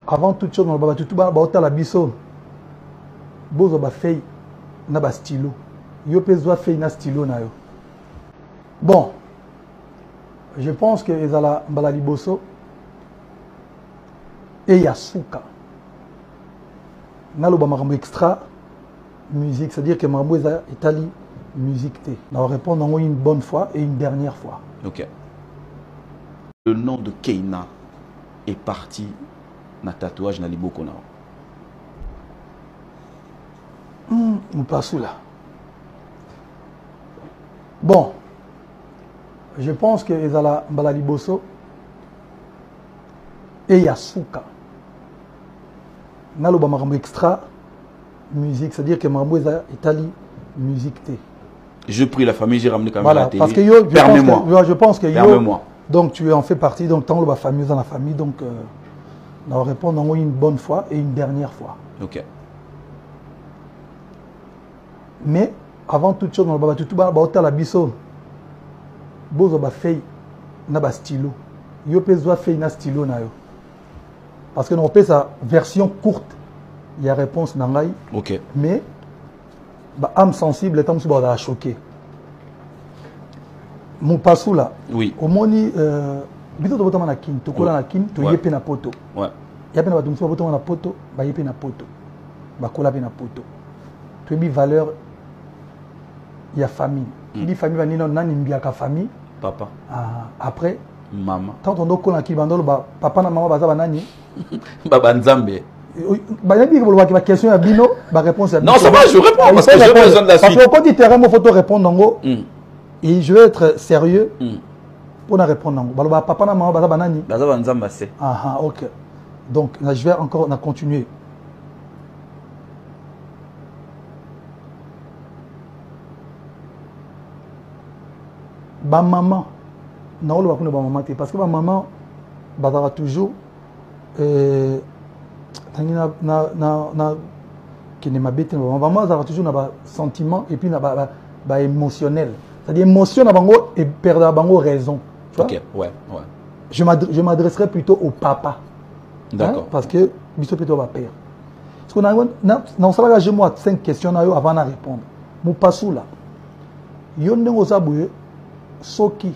Avant toute chose, on la biso. Bozo ba feuille na ba stylo. Yo pezo feuille na stylo na yo. Bon, je pense que ezala mbala liboso et yasuka. Na lo ba makambo extra musique, c'est-à-dire que makambo eza etali musique te. Na répondre en une bonne fois et une dernière fois. OK. Le nom de Keina est parti na tatouage na liboko na. Là. Bon, je pense que ezala mbala liboso et yasuka. Na lo ba makambo extra musique, c'est-à-dire que makambo eza etali musique te. Je prie la famille, j'ai ramené quand même la télé. Parce que yo, je pense que yo, donc tu en fais partie, donc tant que la famille dans la famille, donc on va répondre en une bonne fois et une dernière fois. OK. Mais avant toute chose, on va la biso. Bozo ba feuille na ba stylo. Yo pezo feuille na stylo na yo. Parce que on fait sa version courte. Il y a réponse nangai. OK. Mais ba âme sensible est comme ba choqué. Mon passou là. Oui. Au moni bito to botama na kin, to kola na kin, to yepe na poto. Ouais. Yepe na batumso botama na poto, ba yepe na poto. Ba kola pe na poto. Tu as valeur il y a famille. Il dit famille va nino nani mbiaka famille. Papa. Après maman. Tant on doit qui bandolo ba papa na maman baza banani. Baba nzambe. Bah il dit que la question à bino, ba réponse à bino. Non, ça va, je réponds parce que j'ai besoin de la suite. Parce que quand il terrain mon photo répondre ngo et je vais être sérieux pour na répondre ngo. Ba papa na maman baza banani. Baza banzamba c'est. OK. Donc là, je vais encore continuer. Ba maman na olo ba kuna ba maman te parce que ba maman bazara toujours tangi na qui ne m'habite ba maman bazara toujours na ba sentiment et puis na ba émotionnel, c'est-à-dire émotion na bango et perdre bango raison. OK, ouais. Je m'adresserai plutôt au papa. D'accord. Parce que biso plutôt va père. Parce qu'on a na sala j'ai moi 5 questions avant de répondre. Mon passou là. Yo ndenge ozabuye soki